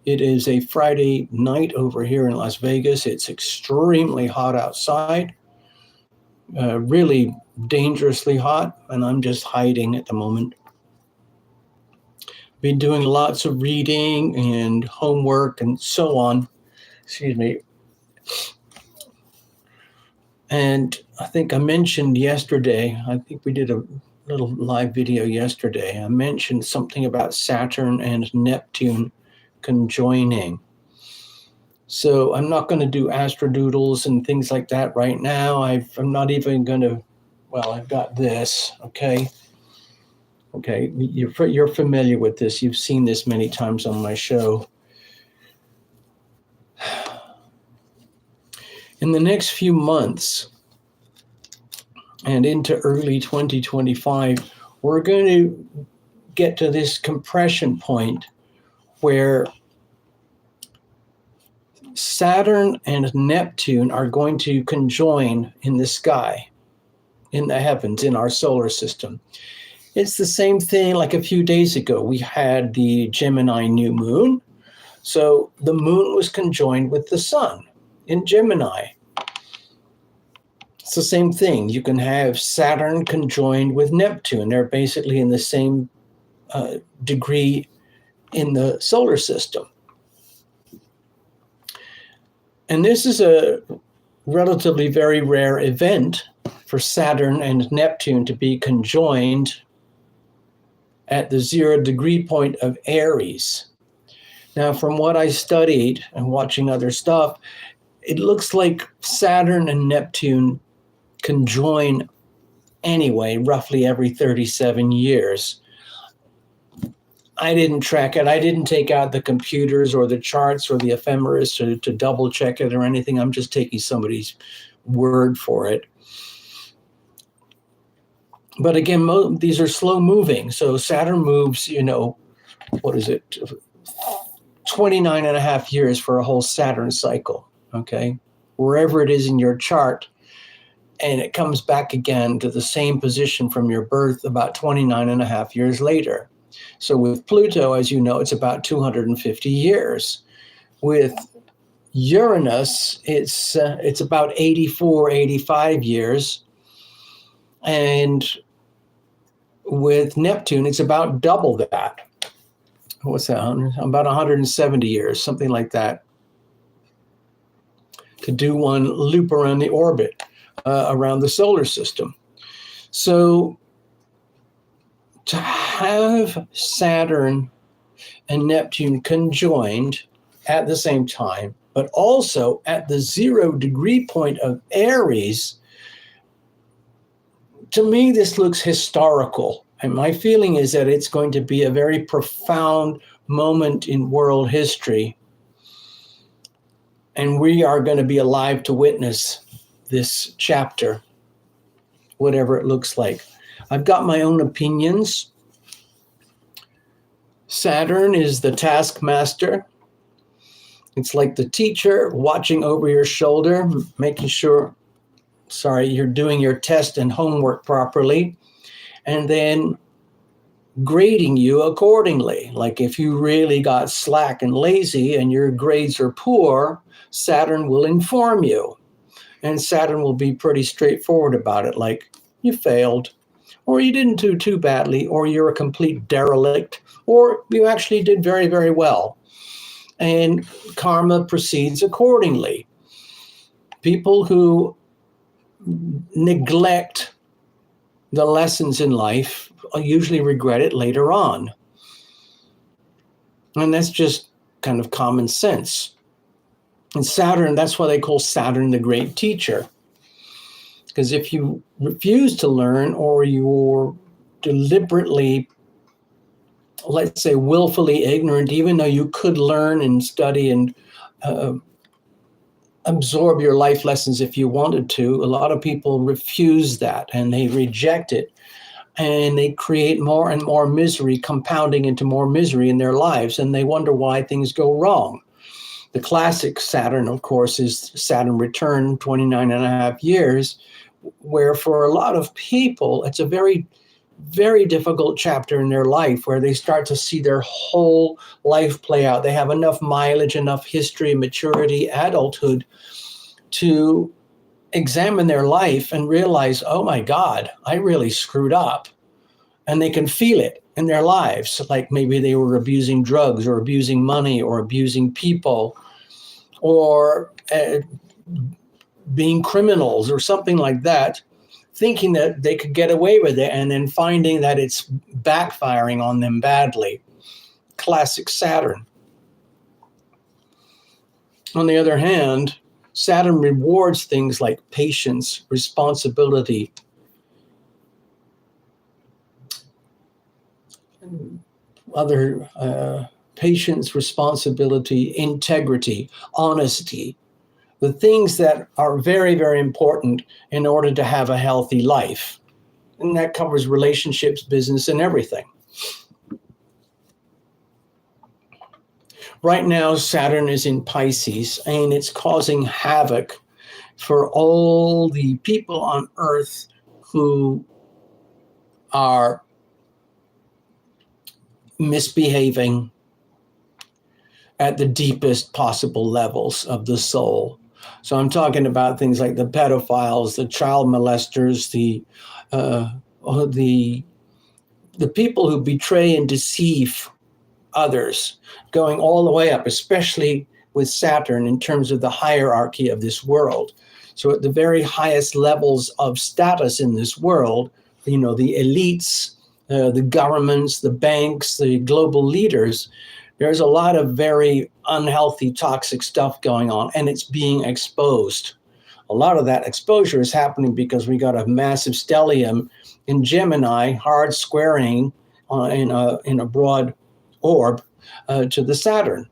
It is a Friday night over here in Las Vegas. It's extremely hot outside, really dangerously hot, and I'm just hiding at the moment. Been doing lots of reading and homework and so on. Excuse me. And I think I mentioned yesterday, I think we did a little live video yesterday. I mentioned something about Saturn and Neptune conjoining. So I'm not going to do astrodoodles and things like that right now. I'm not even going to, well, I've got this, okay? Okay, you're familiar with this. You've seen this many times on my show. In the next few months and into early 2025, we're going to get to this compression point where Saturn and Neptune are going to conjoin in the sky, in the heavens, in our solar system. It's the same thing like a few days ago. We had the Gemini new moon. So the moon was conjoined with the sun in Gemini. It's the same thing. You can have Saturn conjoined with Neptune. They're basically in the same degree in the solar system. And this is a relatively very rare event for Saturn and Neptune to be conjoined at the 0 degree point of Aries. Now, from what I studied and watching other stuff, it looks like Saturn and Neptune conjoin anyway, roughly every 37 years. I didn't track it. I didn't take out the computers or the charts or the ephemeris to double check it or anything. I'm just taking somebody's word for it. But again, these are slow moving. So Saturn moves, 29 and a half years for a whole Saturn cycle, okay? Wherever it is in your chart, and it comes back again to the same position from your birth about 29 and a half years later. So with Pluto, as you know, it's about 250 years. With Uranus, it's about 84, 85 years. And with Neptune, it's about double that. What's that? About 170 years, something like that, to do one loop around the orbit, around the solar system. So to have Saturn and Neptune conjoined at the same time, but also at the 0 degree point of Aries, to me, this looks historical. And my feeling is that it's going to be a very profound moment in world history. And we are going to be alive to witness this chapter, whatever it looks like. I've got my own opinions. Saturn is the taskmaster. It's like the teacher watching over your shoulder, making sure, you're doing your test and homework properly, and then grading you accordingly. Like if you really got slack and lazy and your grades are poor, Saturn will inform you. And Saturn will be pretty straightforward about it, like you failed, or you didn't do too badly, or you're a complete derelict, or you actually did very, very well. And karma proceeds accordingly. People who neglect the lessons in life usually regret it later on. And that's just kind of common sense. And Saturn, that's why they call Saturn the great teacher. Because if you refuse to learn, or you're deliberately, let's say, willfully ignorant, even though you could learn and study and absorb your life lessons if you wanted to, a lot of people refuse that and they reject it. And they create more and more misery, compounding into more misery in their lives. And they wonder why things go wrong. The classic Saturn, of course, is Saturn return, 29 and a half years, where for a lot of people, it's a very very difficult chapter in their life where they start to see their whole life play out. They have enough mileage, enough history, maturity, adulthood to examine their life and realize, oh my God, I really screwed up. And they can feel it in their lives. Like maybe they were abusing drugs or abusing money or abusing people or being criminals or something like that, thinking that they could get away with it and then finding that it's backfiring on them badly. Classic Saturn. On the other hand, Saturn rewards things like patience, responsibility, patience, responsibility, integrity, honesty, the things that are very, very important in order to have a healthy life. And that covers relationships, business, and everything. Right now, Saturn is in Pisces, and it's causing havoc for all the people on Earth who are misbehaving at the deepest possible levels of the soul. So I'm talking about things like the pedophiles, the child molesters, the people who betray and deceive others, going all the way up, especially with Saturn in terms of the hierarchy of this world. So at the very highest levels of status in this world, the elites, the governments, the banks, the global leaders, there's a lot of very unhealthy, toxic stuff going on, and it's being exposed. A lot of that exposure is happening because we got a massive stellium in Gemini, hard squaring in a broad orb to the Saturn.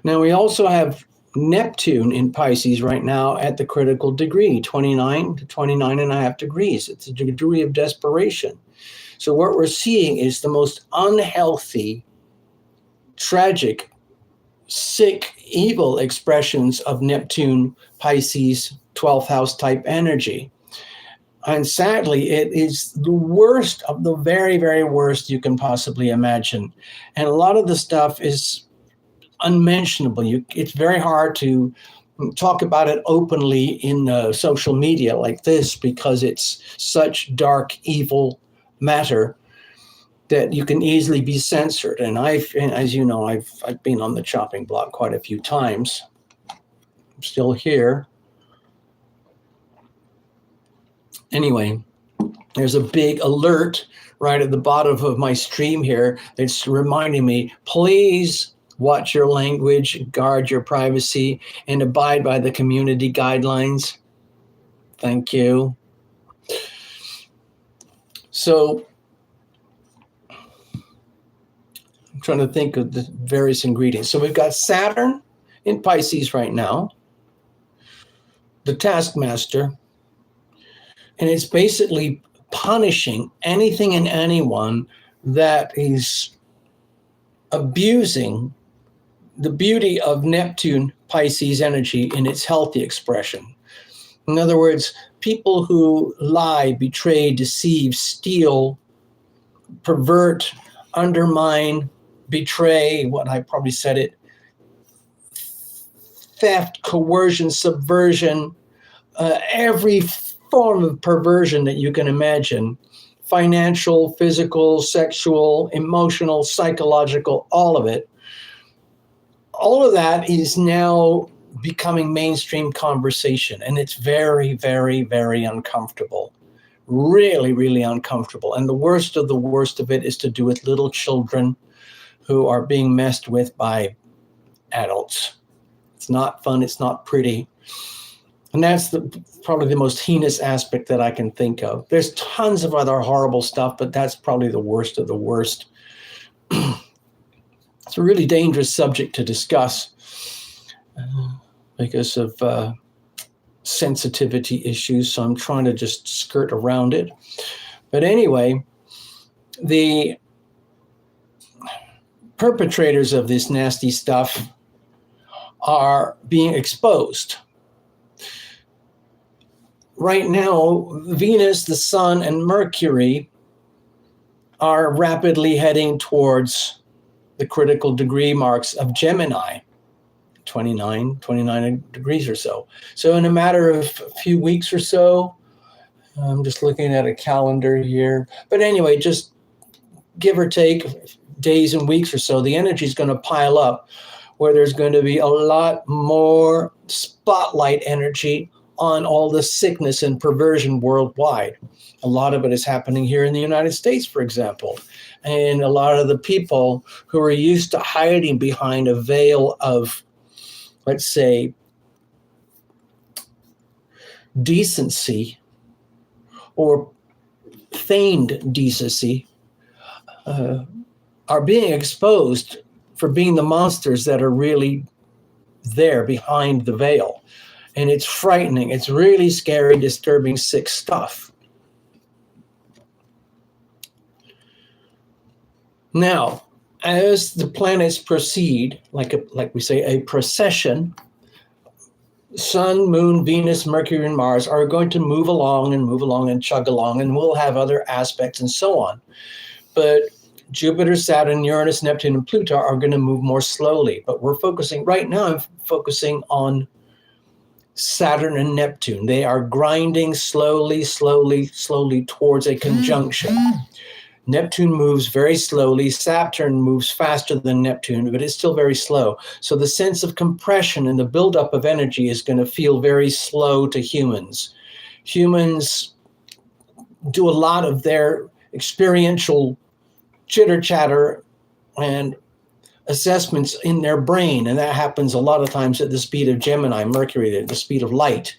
Now we also have Neptune in Pisces right now at the critical degree, 29 to 29.5 degrees. It's a degree of desperation. So what we're seeing is the most unhealthy, tragic, sick, evil expressions of Neptune, Pisces, 12th house type energy. And sadly, it is the worst of the very, very worst you can possibly imagine. And a lot of the stuff is unmentionable. It's very hard to talk about it openly in social media like this because it's such dark, evil matter that you can easily be censored. And as you know, I've been on the chopping block quite a few times. I'm still here. Anyway, there's a big alert right at the bottom of my stream here that's reminding me, please watch your language, guard your privacy, and abide by the community guidelines. Thank you. So I'm trying to think of the various ingredients. So we've got Saturn in Pisces right now, the taskmaster, and it's basically punishing anything and anyone that is abusing the beauty of Neptune Pisces energy in its healthy expression. In other words, people who lie, betray, deceive, steal, pervert, undermine, betray, what I probably said it, theft, coercion, subversion, every form of perversion that you can imagine, financial, physical, sexual, emotional, psychological, all of it. All of that is now becoming mainstream conversation, and it's very, very, very uncomfortable. Really, really uncomfortable. And the worst of it is to do with little children who are being messed with by adults. It's not fun. It's not pretty. And that's probably the most heinous aspect that I can think of. There's tons of other horrible stuff, but that's probably the worst of the worst. It's a really dangerous subject to discuss because of sensitivity issues, so I'm trying to just skirt around it. But anyway, the perpetrators of this nasty stuff are being exposed. right now, Venus, the Sun, and Mercury are rapidly heading towards the critical degree marks of Gemini, 29 degrees or so. So in a matter of a few weeks or so, I'm just looking at a calendar here. But anyway, just give or take days and weeks or so, the energy is going to pile up where there's going to be a lot more spotlight energy on all the sickness and perversion worldwide. A lot of it is happening here in the United States, for example. And a lot of the people who are used to hiding behind a veil of, let's say, decency or feigned decency are being exposed for being the monsters that are really there behind the veil. And it's frightening. It's really scary, disturbing, sick stuff. Now, as the planets proceed, like we say, a procession, Sun, Moon, Venus, Mercury, and Mars are going to move along and chug along, and we'll have other aspects and so on. But Jupiter, Saturn, Uranus, Neptune, and Pluto are going to move more slowly. But we're focusing right now, I'm focusing on Saturn and Neptune. They are grinding slowly towards a conjunction. Neptune moves very slowly. Saturn moves faster than Neptune, but it's still very slow. So the sense of compression and the buildup of energy is going to feel very slow to humans. Humans do a lot of their experiential chitter-chatter and assessments in their brain, and that happens a lot of times at the speed of Gemini, Mercury, at the speed of light.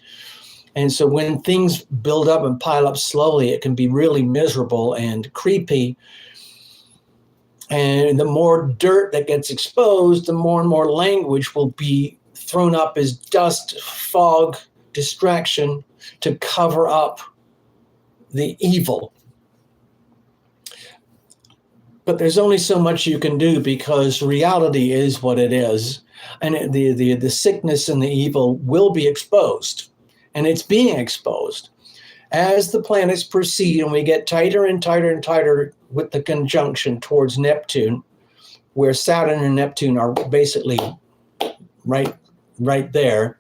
And so when things build up and pile up slowly, it can be really miserable and creepy. And the more dirt that gets exposed, the more and more language will be thrown up as dust, fog, distraction to cover up the evil. But there's only so much you can do because reality is what it is. And the sickness and the evil will be exposed. And it's being exposed. As the planets proceed and we get tighter and tighter and tighter with the conjunction towards Neptune, where Saturn and Neptune are basically right there,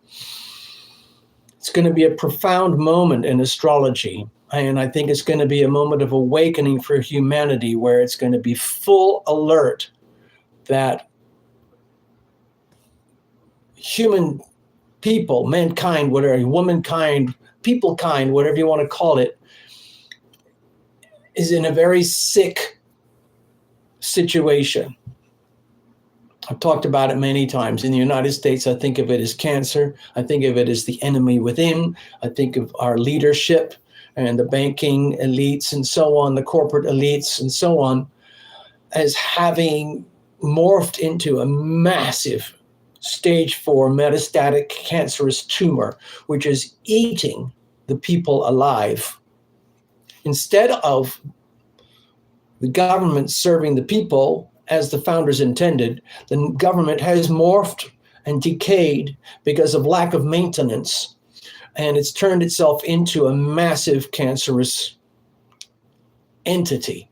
it's going to be a profound moment in astrology. And I think it's going to be a moment of awakening for humanity where it's going to be full alert that human people, mankind, whatever, womankind, peoplekind, whatever you want to call it, is in a very sick situation. I've talked about it many times. In the United States, I think of it as cancer. I think of it as the enemy within. I think of our leadership and the banking elites and so on, the corporate elites and so on, as having morphed into a massive stage 4 metastatic cancerous tumor, which is eating the people alive. Instead of the government serving the people as the founders intended, the government has morphed and decayed because of lack of maintenance, and it's turned itself into a massive cancerous entity.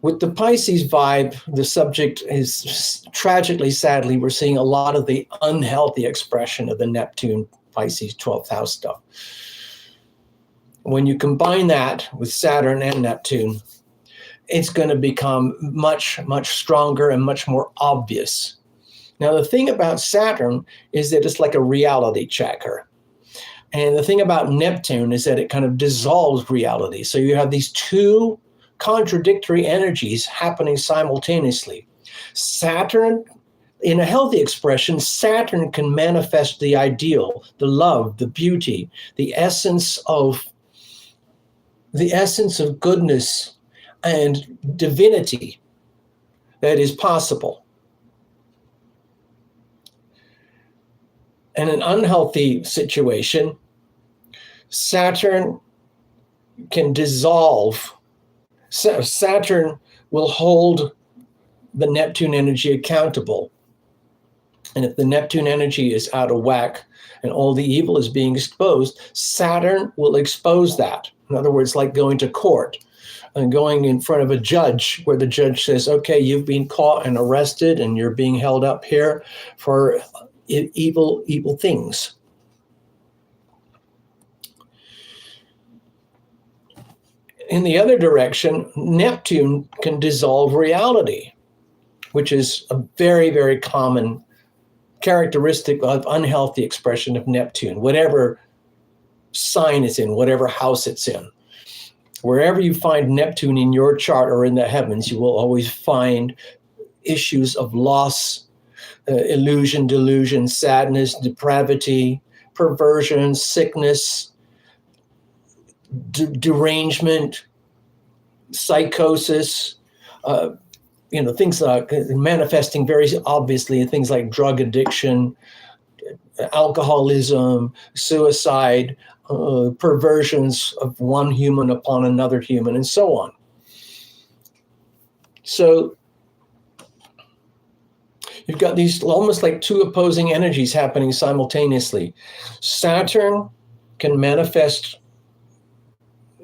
With the Pisces vibe, the subject is tragically, sadly, we're seeing a lot of the unhealthy expression of the Neptune, Pisces, 12th house stuff. When you combine that with Saturn and Neptune, it's going to become much, much stronger and much more obvious. Now, the thing about Saturn is that it's like a reality checker. And the thing about Neptune is that it kind of dissolves reality. So you have these two contradictory energies happening simultaneously. Saturn, in a healthy expression, Saturn can manifest the ideal, the love, the beauty, the essence of goodness and divinity that is possible. In an unhealthy situation, Saturn can dissolve. Saturn will hold the Neptune energy accountable. And if the Neptune energy is out of whack and all the evil is being exposed, Saturn will expose that. In other words, like going to court and going in front of a judge where the judge says, okay, you've been caught and arrested and you're being held up here for evil things. In the other direction, Neptune can dissolve reality, which is a very, very common characteristic of unhealthy expression of Neptune, whatever sign it's in, whatever house it's in. Wherever you find Neptune in your chart or in the heavens, you will always find issues of loss, illusion, delusion, sadness, depravity, perversion, sickness, derangement, psychosis, things like manifesting very obviously in things like drug addiction, alcoholism, suicide, perversions of one human upon another human, and so on. So you've got these almost like two opposing energies happening simultaneously. Saturn can manifest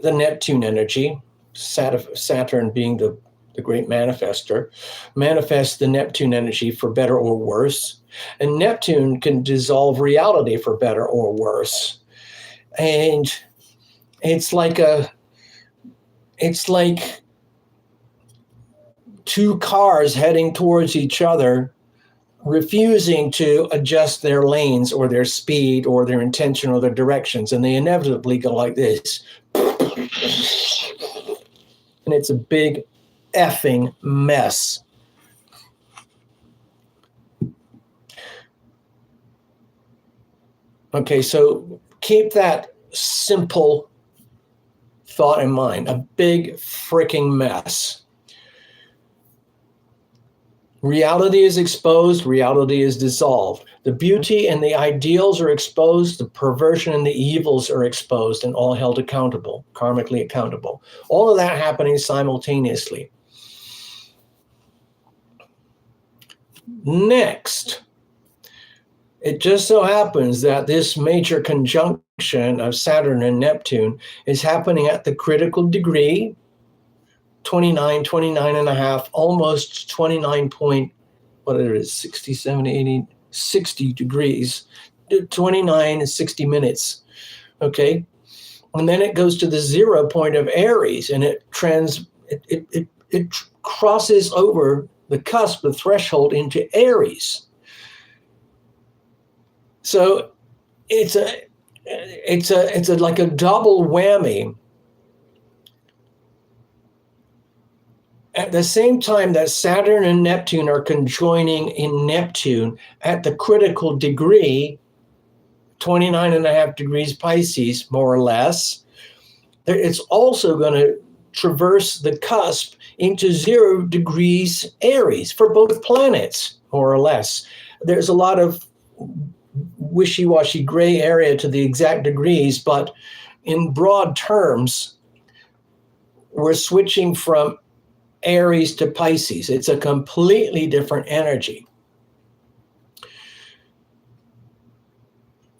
the Neptune energy, Saturn being the great manifester, manifests the Neptune energy for better or worse. And Neptune can dissolve reality for better or worse. And it's like two cars heading towards each other, refusing to adjust their lanes or their speed or their intention or their directions. And they inevitably go like this. And it's a big effing mess. Okay, so keep that simple thought in mind. A big freaking mess. Reality is exposed, reality is dissolved. The beauty and the ideals are exposed, the perversion and the evils are exposed and all held accountable, karmically accountable. All of that happening simultaneously. Next, it just so happens that this major conjunction of Saturn and Neptune is happening at the critical degree, 29 and a half, almost 29 point, what it is, 60, 70, 80, 60 degrees, 29 and 60 minutes, okay? And then it goes to the 0 point of Aries, and it crosses over the cusp, the threshold into Aries. So it's like a double whammy. At the same time that Saturn and Neptune are conjoining in Neptune at the critical degree, 29 and a half degrees Pisces, more or less, it's also going to traverse the cusp into 0 degrees Aries for both planets, more or less. There's a lot of wishy-washy gray area to the exact degrees, but in broad terms, we're switching from Aries to Pisces. It's a completely different energy.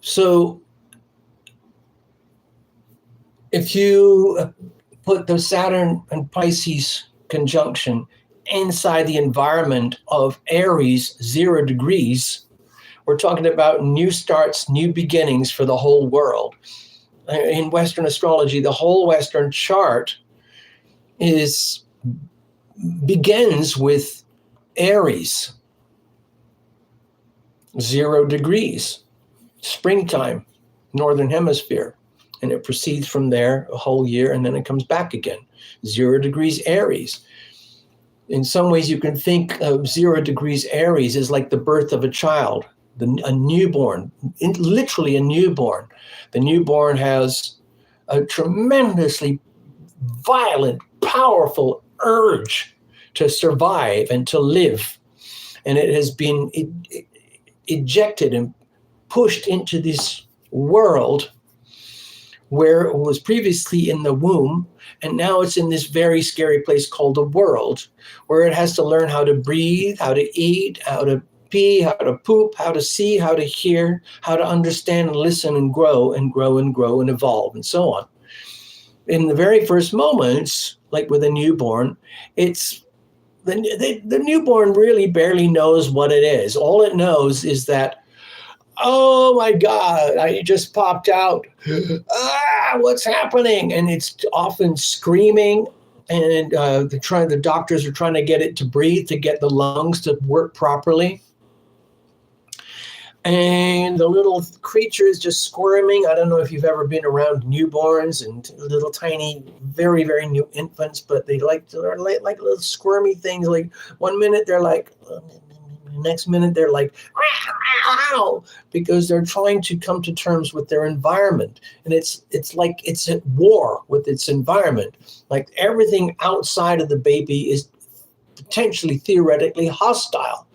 So if you put the Saturn and Pisces conjunction inside the environment of Aries, 0 degrees, we're talking about new starts, new beginnings for the whole world. In Western astrology, the whole Western chart begins with Aries, 0 degrees, springtime, northern hemisphere. And it proceeds from there a whole year, and then it comes back again, 0 degrees Aries. In some ways, you can think of 0 degrees Aries as like the birth of a child, a newborn, literally a newborn. The newborn has a tremendously violent, powerful urge to survive and to live. And it has been ejected and pushed into this world where it was previously in the womb, and now it's in this very scary place called the world, where it has to learn how to breathe, how to eat, how to pee, how to poop, how to see, how to hear, how to understand and listen and grow and grow and grow and evolve and so on. In the very first moments, like with a newborn, it's the newborn really barely knows what it is. All it knows is that, oh my God, I just popped out. What's happening? And it's often screaming. And the doctors are trying to get it to breathe, to get the lungs to work properly. And the little creature is just squirming. I don't know if you've ever been around newborns and little tiny, very, very new infants, but they're like little squirmy things. Like 1 minute they're like, next minute they're like, ow, because they're trying to come to terms with their environment. And it's like it's at war with its environment. Like everything outside of the baby is potentially theoretically hostile.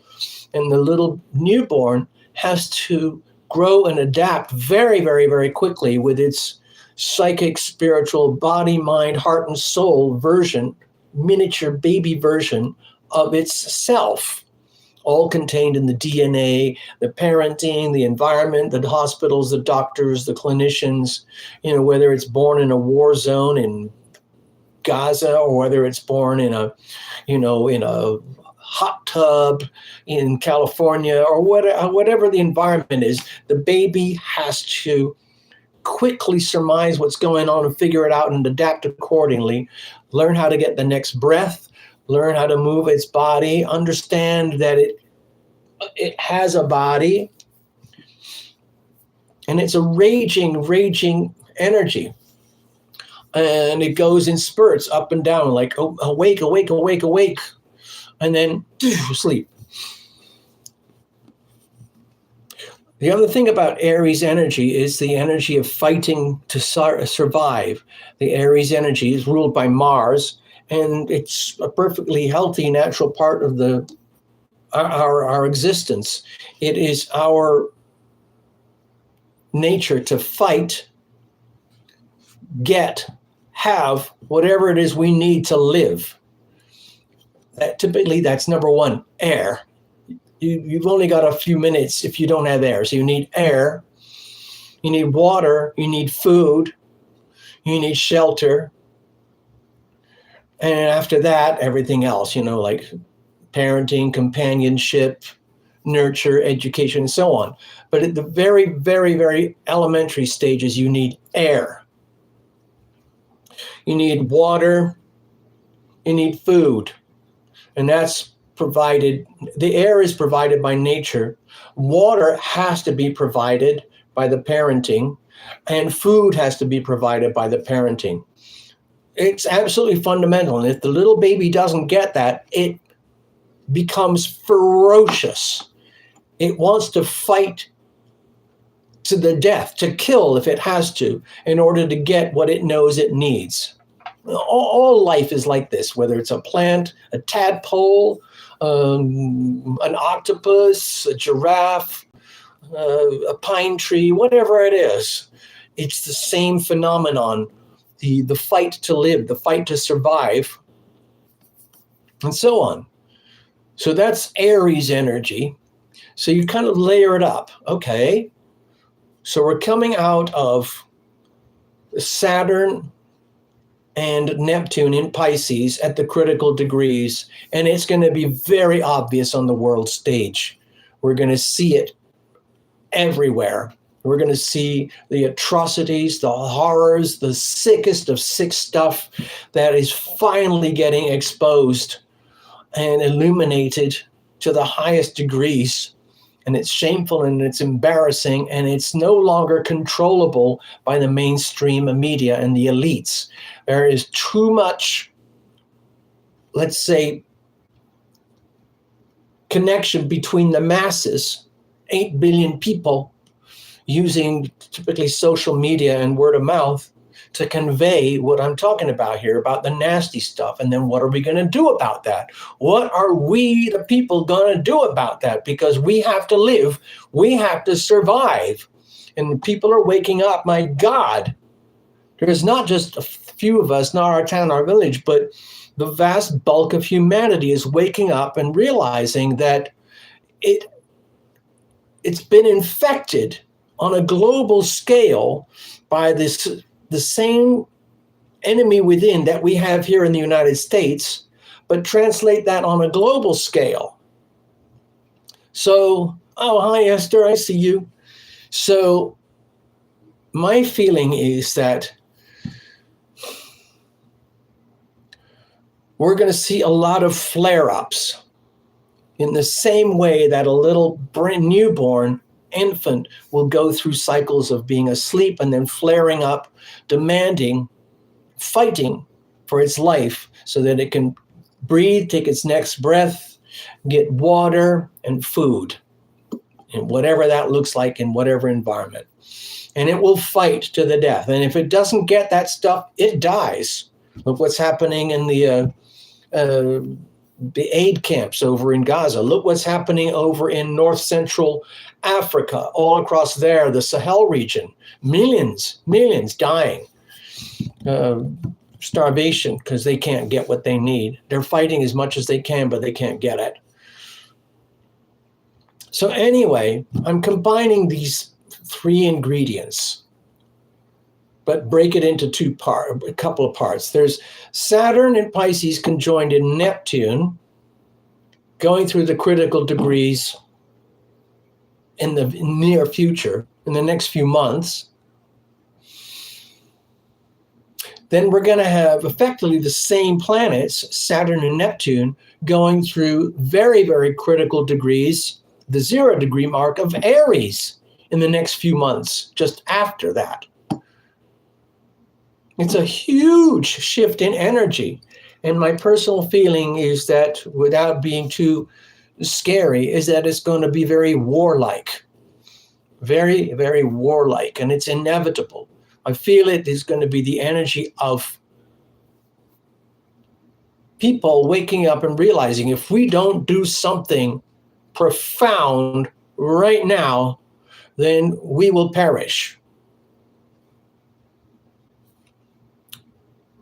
And the little newborn has to grow and adapt very, very, very quickly with its psychic, spiritual, body, mind, heart, and soul version, miniature baby version of its self, all contained in the DNA, the parenting, the environment, the hospitals, the doctors, the clinicians, whether it's born in a war zone in Gaza or whether it's born in a hot tub in California or whatever the environment is, the baby has to quickly surmise what's going on and figure it out and adapt accordingly, learn how to get the next breath, learn how to move its body, understand that it has a body, and it's a raging energy. And it goes in spurts up and down, like awake, awake, awake, awake, and then sleep. The other thing about Aries energy is the energy of fighting to survive. The Aries energy is ruled by Mars, and it's a perfectly healthy, natural part of our existence. It is our nature to fight, have whatever it is we need to live. Typically, that's number one, air. You've only got a few minutes if you don't have air. So you need air, you need water, you need food, you need shelter. And after that, everything else, like parenting, companionship, nurture, education, and so on. But at the very, very, very elementary stages, you need air. You need water, you need food. And that's provided, the air is provided by nature. Water has to be provided by the parenting, and food has to be provided by the parenting. It's absolutely fundamental. And if the little baby doesn't get that, it becomes ferocious. It wants to fight to the death, to kill if it has to, in order to get what it knows it needs. All life is like this, whether it's a plant, a tadpole, an octopus, a giraffe, a pine tree, whatever it is. It's the same phenomenon, the fight to live, the fight to survive, and so on. So that's Aries energy. So you kind of layer it up. Okay, so we're coming out of Saturn and Neptune in Pisces at the critical degrees, and it's going to be very obvious on the world stage. We're going to see it everywhere. We're going to see the atrocities, the horrors, the sickest of sick stuff that is finally getting exposed and illuminated to the highest degrees. And it's shameful and it's embarrassing, and it's no longer controllable by the mainstream media and the elites. There is too much, let's say, connection between the masses, 8 billion people, using typically social media and word of mouth to convey what I'm talking about here, about the nasty stuff. And then what are we going to do about that? What are we, the people, going to do about that? Because we have to live. We have to survive. And people are waking up. My God, there's not just a few of us, not our town, our village, but the vast bulk of humanity is waking up and realizing that it's been infected on a global scale by the same enemy within that we have here in the United States, but translate that on a global scale. So, oh, hi, Esther, I see you. So my feeling is that we're going to see a lot of flare-ups in the same way that a little brand newborn infant will go through cycles of being asleep and then flaring up, demanding, fighting for its life so that it can breathe, take its next breath, get water and food, and whatever that looks like in whatever environment. And it will fight to the death. And if it doesn't get that stuff, it dies. Look what's happening in the aid camps over in Gaza. Look what's happening over in North Central Africa, all across there, the Sahel region. Millions dying. Starvation because they can't get what they need. They're fighting as much as they can, but they can't get it. So anyway, I'm combining these three ingredients, but break it into a couple of parts. There's Saturn and Pisces conjoined in Neptune, going through the critical degrees in the near future, in the next few months. Then we're going to have effectively the same planets, Saturn and Neptune, going through very, very critical degrees, the 0 degree mark of Aries in the next few months, just after that. It's a huge shift in energy. And my personal feeling is that, without being too scary, is that it's going to be very warlike. Very, very warlike. And it's inevitable. I feel it is going to be the energy of people waking up and realizing if we don't do something profound right now, then we will perish.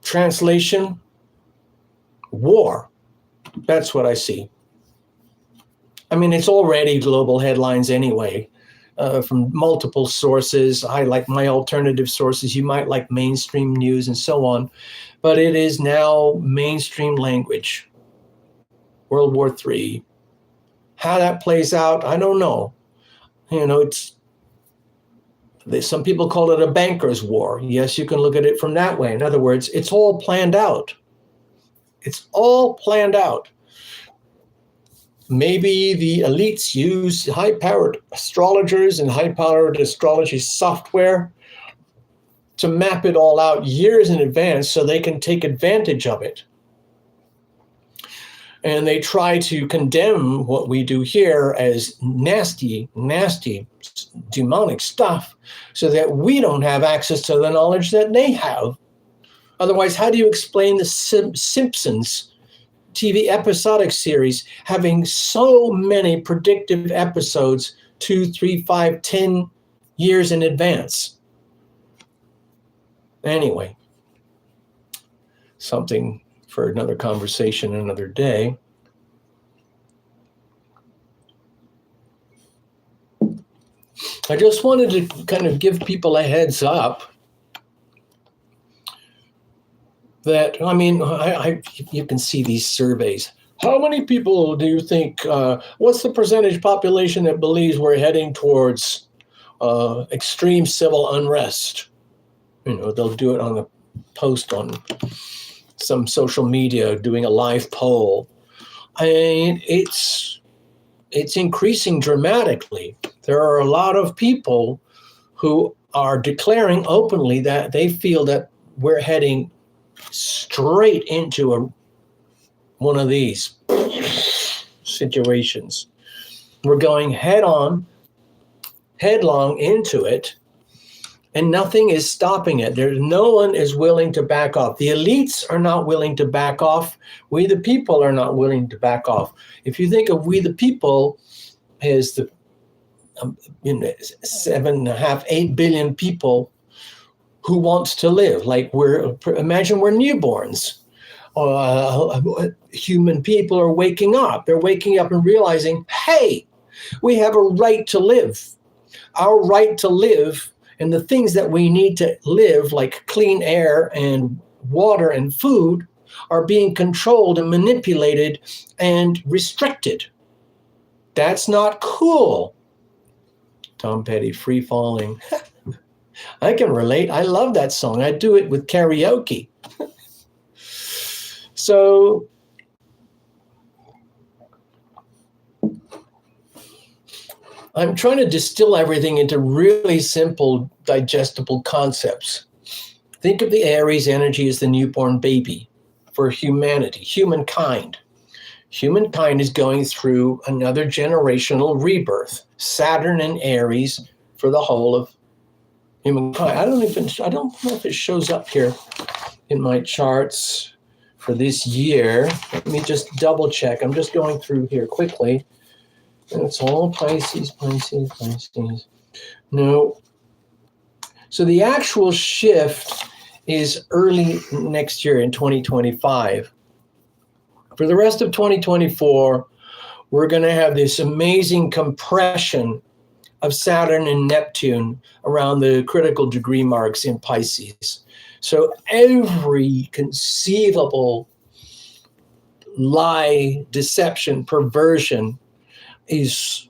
Translation, war. That's what I see. I mean, it's already global headlines anyway. From multiple sources. I like my alternative sources. You might like mainstream news and so on. But it is now mainstream language. World War III. How that plays out, I don't know. You know, some people call it a banker's war. Yes, you can look at it from that way. In other words, it's all planned out. It's all planned out. Maybe the elites use high-powered astrologers and high-powered astrology software to map it all out years in advance so they can take advantage of it. And they try to condemn what we do here as nasty, nasty, demonic stuff so that we don't have access to the knowledge that they have. Otherwise, how do you explain the Simpsons TV episodic series having so many predictive episodes 2, 3, 5, 10 years in advance? Anyway, something for another conversation another day. I just wanted to kind of give people a heads up that, I mean, you can see these surveys. How many people do you think, what's the percentage population that believes we're heading towards extreme civil unrest? You know, they'll do it on a post on some social media, doing a live poll. And it's increasing dramatically. There are a lot of people who are declaring openly that they feel that we're heading straight into one of these situations. We're going headlong into it, and nothing is stopping it. No one is willing to back off. The elites are not willing to back off. We the people are not willing to back off. If you think of we the people as the 7.5, 8 billion people who wants to live, like imagine we're newborns. Human people are waking up. They're waking up and realizing, hey, We have a right to live. Our right to live and the things that we need to live, like clean air and water and food, are being controlled and manipulated and restricted. That's not cool. Tom Petty, Free Falling. I can relate. I love that song. I do it with karaoke. So I'm trying to distill everything into really simple, digestible concepts. Think of the Aries energy as the newborn baby for humanity, humankind. Humankind is going through another generational rebirth. Saturn and Aries for the whole of humankind. I don't know if it shows up here in my charts for this year. Let me just double check. I'm just going through here quickly. And it's all Pisces. No. So the actual shift is early next year in 2025. For the rest of 2024, we're going to have this amazing compression of Saturn and Neptune around the critical degree marks in Pisces. So every conceivable lie, deception, perversion is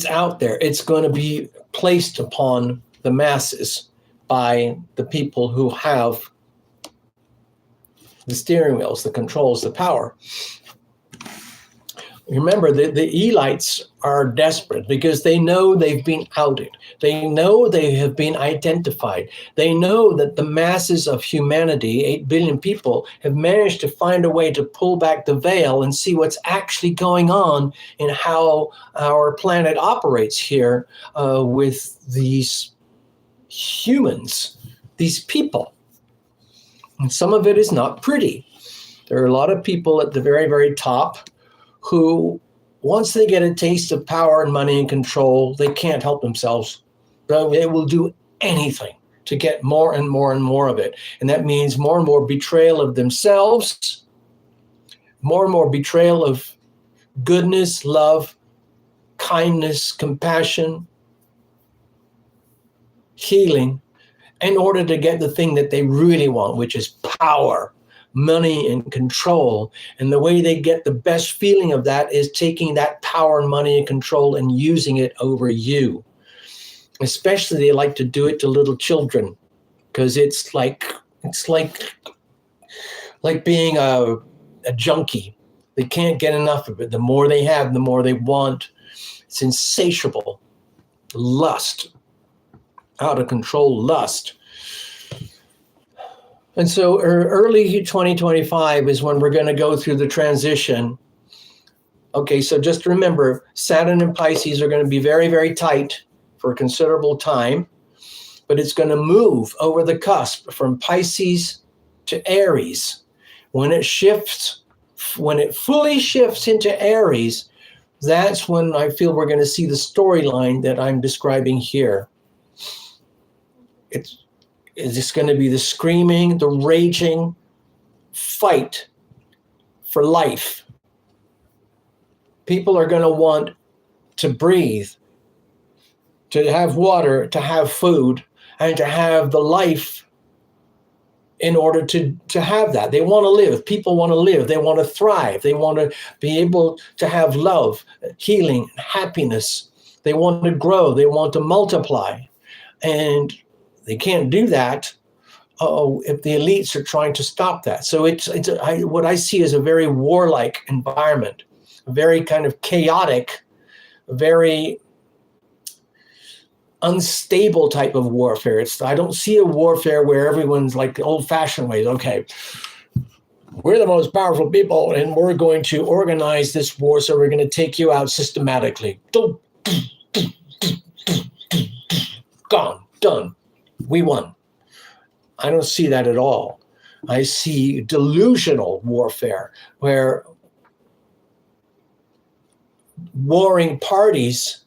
out there. It's going to be placed upon the masses by the people who have the steering wheels, the controls, the power. Remember, the elites are desperate because they know they've been outed. They know they have been identified. They know that the masses of humanity, 8 billion people, have managed to find a way to pull back the veil and see what's actually going on in how our planet operates here with these humans, these people. And some of it is not pretty. There are a lot of people at the very, very top who, once they get a taste of power and money and control, they can't help themselves. They will do anything to get more and more and more of it. And that means more and more betrayal of themselves, more and more betrayal of goodness, love, kindness, compassion, healing, in order to get the thing that they really want, which is power, money, and control. And the way they get the best feeling of that is taking that power and money and control and using it over you. Especially they like to do it to little children, because it's like being a junkie. They can't get enough of it. The more they have, the more they want. It's insatiable. Lust. Out of control lust. And so early 2025 is when we're going to go through the transition. Okay, so just remember, Saturn and Pisces are going to be very, very tight for a considerable time, but it's going to move over the cusp from Pisces to Aries. When it fully shifts into Aries, that's when I feel we're going to see the storyline that I'm describing here. It's just going to be the screaming, the raging fight for life. People are going to want to breathe, to have water, to have food, and to have the life in order to have that. They want to live. People want to live. They want to thrive. They want to be able to have love, healing, happiness. They want to grow. They want to multiply. And they can't do that if the elites are trying to stop that. So what I see is a very warlike environment, a very kind of chaotic, very unstable type of warfare. I don't see a warfare where everyone's like the old-fashioned ways. Okay, we're the most powerful people, and we're going to organize this war, so we're going to take you out systematically. Gone, done. We won. I don't see that at all. I see delusional warfare where warring parties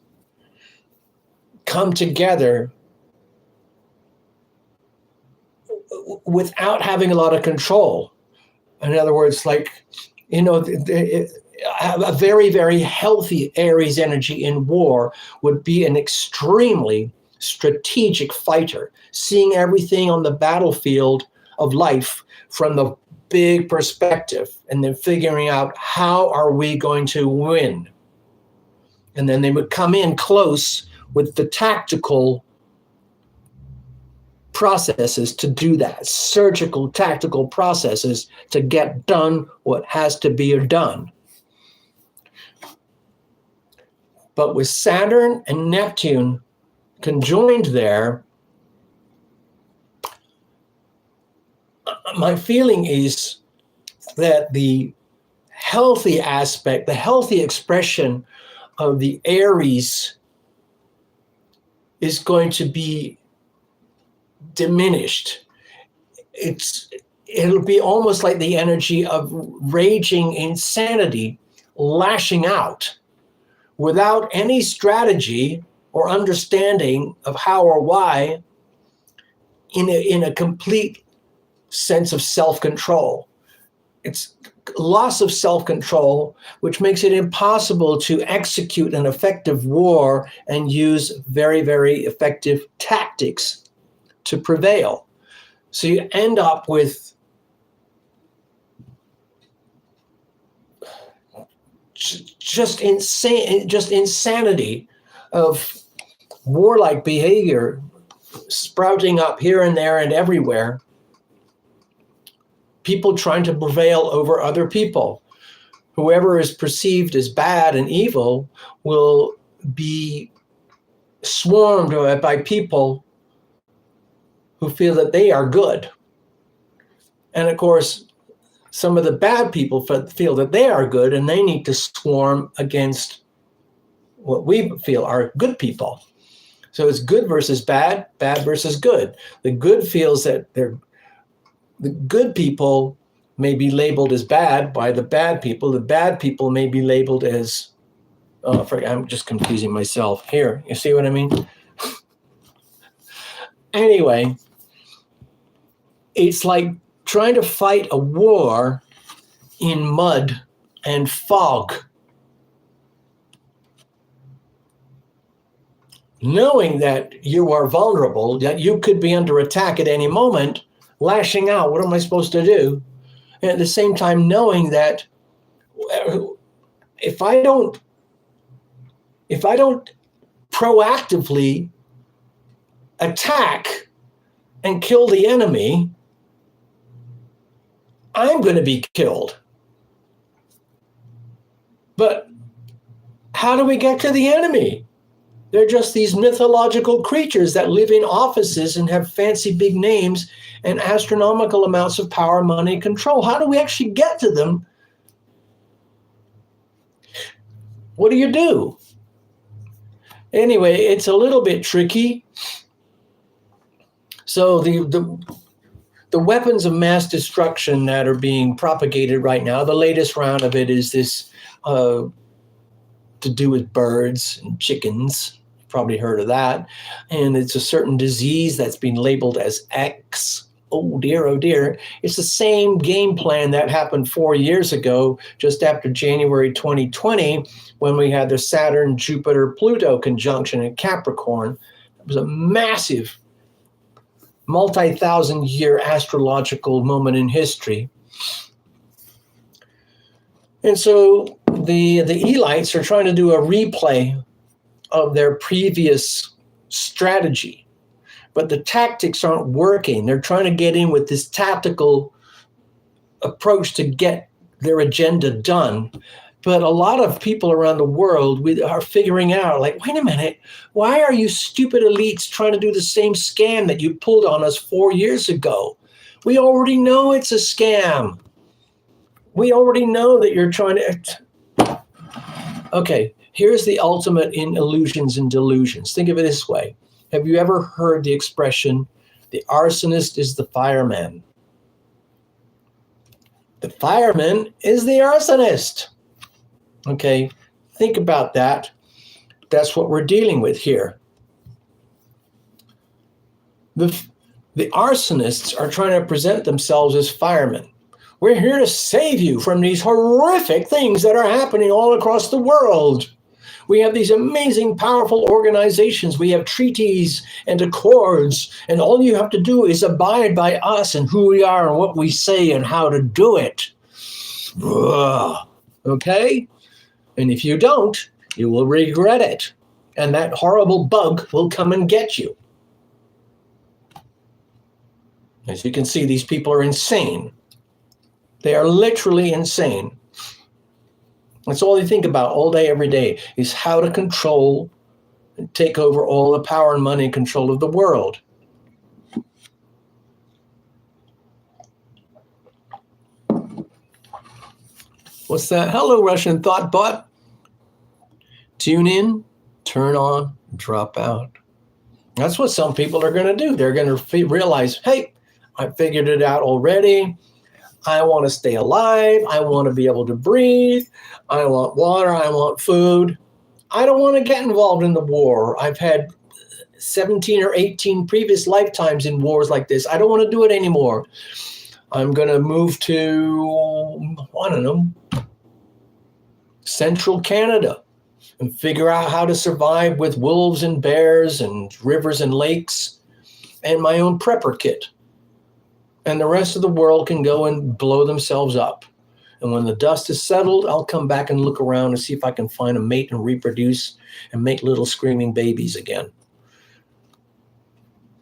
come together without having a lot of control. In other words, a very, very healthy Aries energy in war would be an extremely strategic fighter, seeing everything on the battlefield of life from the big perspective, and then figuring out how are we going to win. And then they would come in close with the tactical processes to do that, surgical, tactical processes to get done what has to be done. But with Saturn and Neptune conjoined there, my feeling is that the healthy aspect, the healthy expression of the Aries is going to be diminished. It'll be almost like the energy of raging insanity, lashing out without any strategy or understanding of how or why, in a complete sense of self-control. It's loss of self-control, which makes it impossible to execute an effective war and use very, very effective tactics to prevail. So you end up with just insanity of warlike behavior sprouting up here and there and everywhere. People trying to prevail over other people. Whoever is perceived as bad and evil will be swarmed by people who feel that they are good. And of course, some of the bad people feel that they are good and they need to swarm against what we feel are good people. So it's good versus bad, bad versus good. The good feels that the good people may be labeled as bad by the bad people. The bad people may be labeled as, I'm just confusing myself here. You see what I mean? Anyway, it's like trying to fight a war in mud and fog. Knowing that you are vulnerable, that you could be under attack at any moment, lashing out, what am I supposed to do? And at the same time, knowing that if I don't proactively attack and kill the enemy, I'm going to be killed. But how do we get to the enemy? They're just these mythological creatures that live in offices and have fancy big names and astronomical amounts of power, money, control. How do we actually get to them? What do you do? Anyway, it's a little bit tricky. So the weapons of mass destruction that are being propagated right now, the latest round of it is this to do with birds and chickens. You've probably heard of that. And it's a certain disease that's been labeled as X. Oh dear. It's the same game plan that happened 4 years ago, just after January 2020, when we had the Saturn, Jupiter, Pluto conjunction in Capricorn. It was a massive multi-thousand year astrological moment in history. And so the elites are trying to do a replay of their previous strategy, but the tactics aren't working. They're trying to get in with this tactical approach to get their agenda done. But a lot of people around the world are figuring out, like, wait a minute, why are you stupid elites trying to do the same scam that you pulled on us 4 years ago? We already know it's a scam. We already know that you're trying to... Okay, here's the ultimate in illusions and delusions. Think of it this way. Have you ever heard the expression, the arsonist is the fireman? The fireman is the arsonist. Okay, think about that. That's what we're dealing with here. The arsonists are trying to present themselves as firemen. We're here to save you from these horrific things that are happening all across the world. We have these amazing, powerful organizations. We have treaties and accords, and all you have to do is abide by us and who we are and what we say and how to do it. Ugh. Okay? And if you don't, you will regret it. And that horrible bug will come and get you. As you can see, these people are insane. They are literally insane. That's all they think about all day, every day, is how to control and take over all the power and money and control of the world. What's that? Hello, Russian thought bot. Tune in, turn on, drop out. That's what some people are going to do. They're going to realize, hey, I figured it out already. I want to stay alive. I want to be able to breathe. I want water. I want food. I don't want to get involved in the war. I've had 17 or 18 previous lifetimes in wars like this. I don't want to do it anymore. I'm going to move to, I don't know, central Canada and figure out how to survive with wolves and bears and rivers and lakes and my own prepper kit. And the rest of the world can go and blow themselves up. And when the dust is settled, I'll come back and look around and see if I can find a mate and reproduce and make little screaming babies again.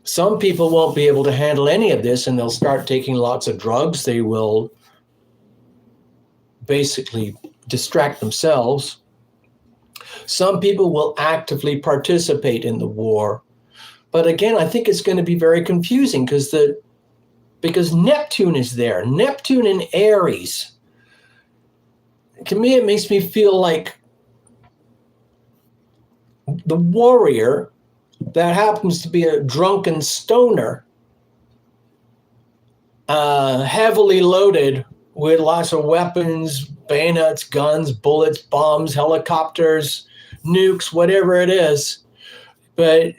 Some people won't be able to handle any of this, and they'll start taking lots of drugs. They will basically distract themselves. Some people will actively participate in the war. But again, I think it's going to be very confusing because Neptune is there. Neptune in Aries. To me, it makes me feel like the warrior that happens to be a drunken stoner, heavily loaded with lots of weapons, bayonets, guns, bullets, bombs, helicopters, nukes, whatever it is. But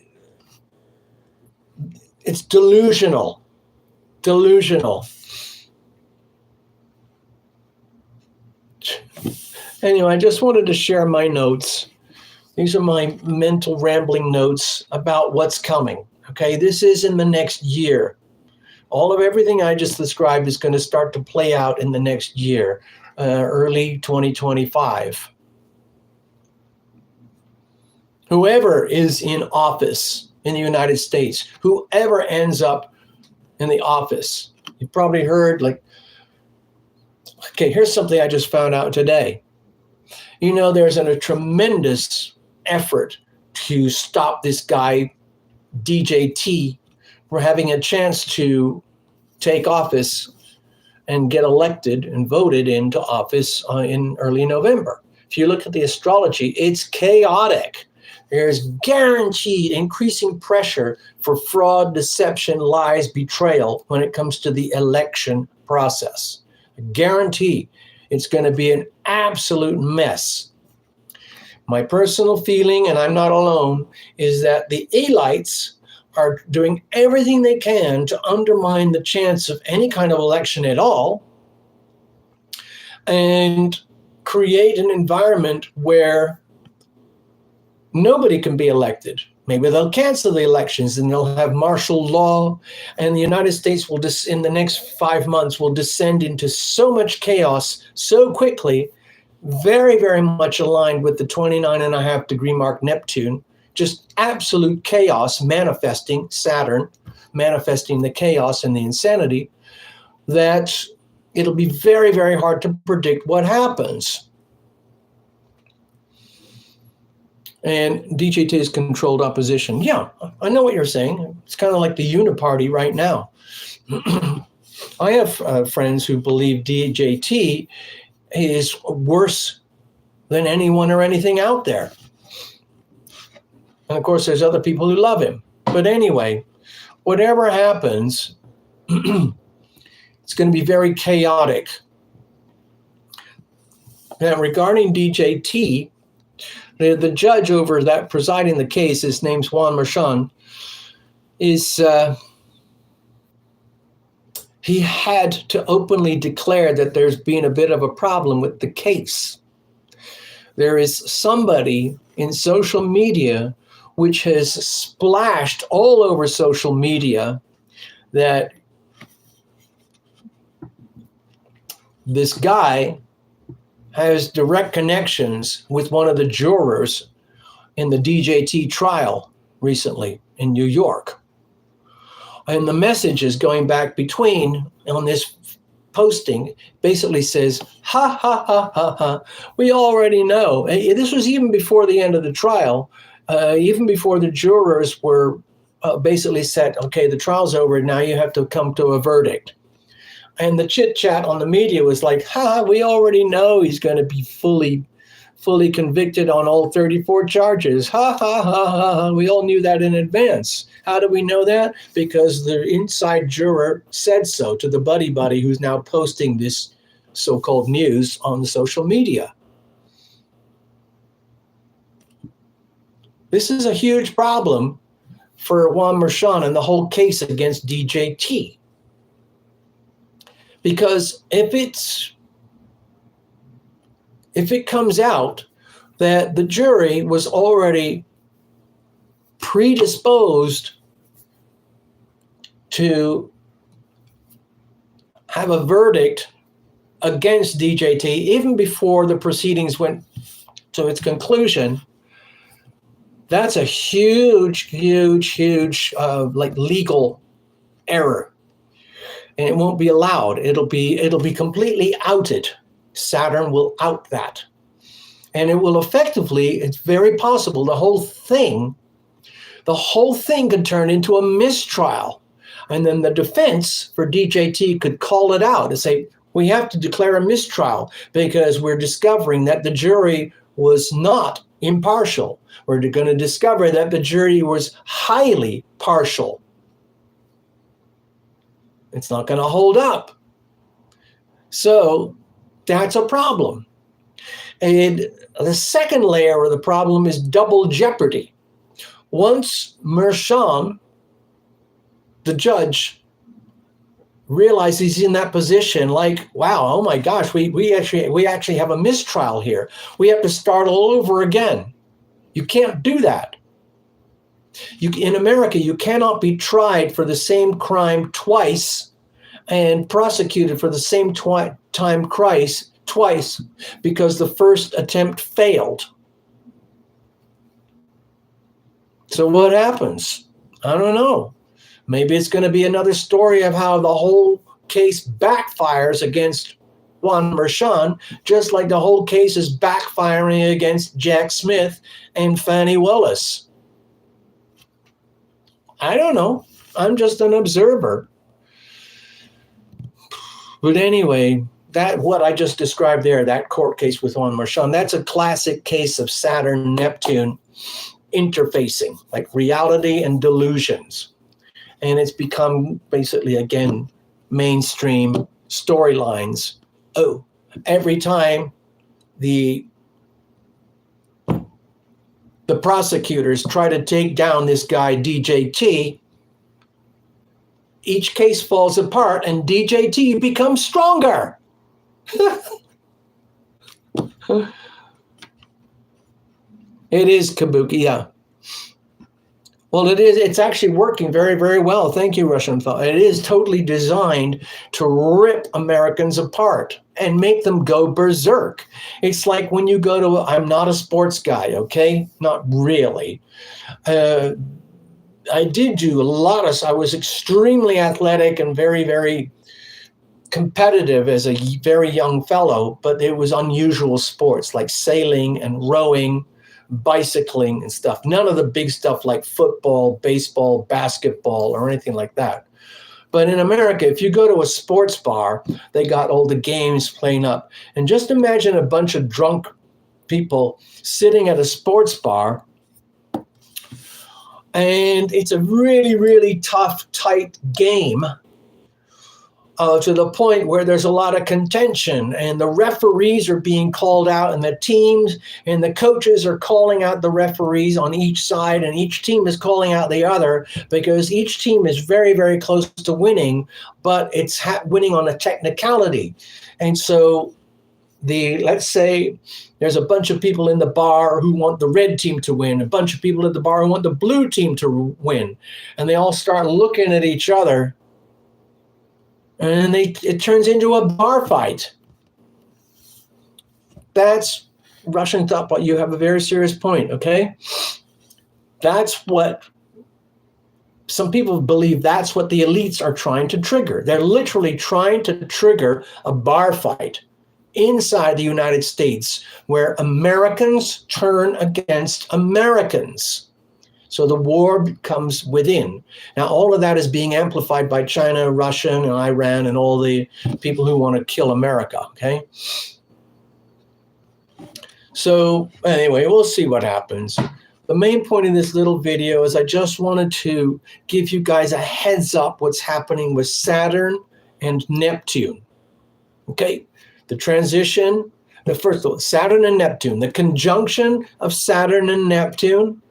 it's delusional. Anyway, I just wanted to share my notes. These are my mental rambling notes about what's coming. Okay, this is in the next year. All of everything I just described is going to start to play out in the next year, early 2025. Whoever is in office in the United States, whoever ends up in the office, you've probably heard okay, here's something I just found out today. You know, there's a tremendous effort to stop this guy, DJT, from having a chance to take office and get elected and voted into office in early November. If you look at the astrology, it's chaotic. There's guaranteed increasing pressure for fraud, deception, lies, betrayal when it comes to the election process. I guarantee it's going to be an absolute mess. My personal feeling, and I'm not alone, is that the elites are doing everything they can to undermine the chance of any kind of election at all and create an environment where nobody can be elected. Maybe they'll cancel the elections and they'll have martial law, and the United States will in the next 5 months will descend into so much chaos so quickly, very, very much aligned with the 29.5 degree mark Neptune, just absolute chaos manifesting Saturn, manifesting the chaos and the insanity, that it'll be very, very hard to predict what happens. And DJT is controlled opposition. Yeah, I know what you're saying. It's kind of like the Uniparty right now. I have friends who believe DJT is worse than anyone or anything out there. And of course, there's other people who love him. But anyway, whatever happens, it's going to be very chaotic. Now, regarding DJT, the judge over that presiding the case, his name's Juan Merchan, he had to openly declare that there's been a bit of a problem with the case. There is somebody in social media which has splashed all over social media that this guy has direct connections with one of the jurors in the DJT trial recently in New York. And the messages going back between on this posting basically says, ha, ha, ha, ha, ha. We already know. This was even before the end of the trial, even before the jurors were basically said, okay, the trial's over. Now you have to come to a verdict. And the chit chat on the media was like, ha, we already know he's going to be fully convicted on all 34 charges. Ha, ha, ha, ha, ha. We all knew that in advance. How do we know that? Because the inside juror said so to the buddy who's now posting this so-called news on the social media. This is a huge problem for Juan Merchan and the whole case against DJT. Because if it comes out that the jury was already predisposed to have a verdict against DJT even before the proceedings went to its conclusion, that's a huge legal error. And it won't be allowed. It'll be completely outed. Saturn will out that. And it will effectively, it's very possible, the whole thing could turn into a mistrial. And then the defense for DJT could call it out and say, we have to declare a mistrial because we're discovering that the jury was not impartial. We're going to discover that the jury was highly partial. It's not going to hold up. So that's a problem. And the second layer of the problem is double jeopardy. Once Merchan, the judge, realizes he's in that position, like, wow, oh my gosh, we actually have a mistrial here. We have to start all over again. You can't do that. In America, you cannot be tried for the same crime twice and prosecuted for the same time twice because the first attempt failed. So what happens? I don't know. Maybe it's going to be another story of how the whole case backfires against Juan Merchan, just like the whole case is backfiring against Jack Smith and Fannie Willis. I don't know. I'm just an observer. But anyway, that what I just described there, that court case with Juan Merchan, that's a classic case of Saturn-Neptune interfacing, like reality and delusions. And it's become basically, again, mainstream storylines. Oh, every time the prosecutors try to take down this guy, DJT, each case falls apart and DJT becomes stronger. It is kabuki, yeah. Well, it is. It's actually working very, very well. Thank you, Russian thought. It is totally designed to rip Americans apart and make them go berserk. It's like when you go to, I'm not a sports guy, okay? Not really. I did do I was extremely athletic and very, very competitive as a very young fellow, but it was unusual sports like sailing and rowing, bicycling and stuff. None of the big stuff like football, baseball, basketball, or anything like that. But in America, if you go to a sports bar, they got all the games playing up. And just imagine a bunch of drunk people sitting at a sports bar. And it's a really, really tough, tight game. to the point where there's a lot of contention, and the referees are being called out, and the teams and the coaches are calling out the referees on each side, and each team is calling out the other because each team is very, very close to winning, but it's winning on a technicality. And so let's say there's a bunch of people in the bar who want the red team to win, a bunch of people at the bar who want the blue team to win, and they all start looking at each other, and it turns into a bar fight. That's Russian thought, but you have a very serious point, okay? That's what some people believe, that's what the elites are trying to trigger. They're literally trying to trigger a bar fight inside the United States where Americans turn against Americans. So the war comes within. Now, all of that is being amplified by China, Russia, and Iran, and all the people who want to kill America, okay? So anyway, we'll see what happens. The main point of this little video is I just wanted to give you guys a heads up what's happening with Saturn and Neptune, okay? The transition, first of all, Saturn and Neptune, the conjunction of Saturn and Neptune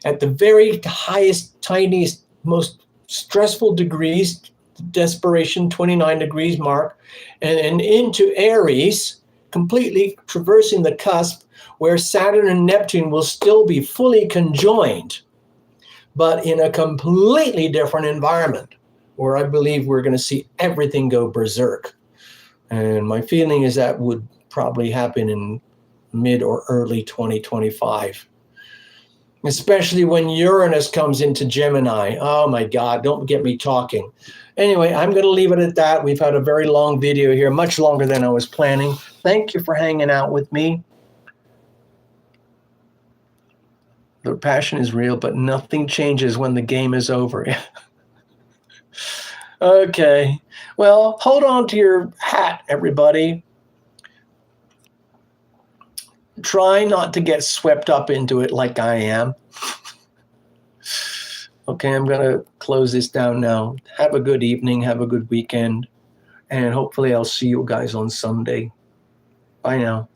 at the very highest, tiniest, most stressful degrees, desperation, 29 degrees mark, and into Aries, completely traversing the cusp where Saturn and Neptune will still be fully conjoined, but in a completely different environment where I believe we're going to see everything go berserk. And my feeling is that would probably happen in mid or early 2025. Especially when Uranus comes into Gemini. Oh my God, don't get me talking. Anyway, I'm going to leave it at that. We've had a very long video here, much longer than I was planning. Thank you for hanging out with me. The passion is real, but nothing changes when the game is over. Okay. Well, hold on to your hat, everybody. Try not to get swept up into it like I am. Okay, I'm going to close this down now. Have a good evening. Have a good weekend. And hopefully I'll see you guys on Sunday. Bye now.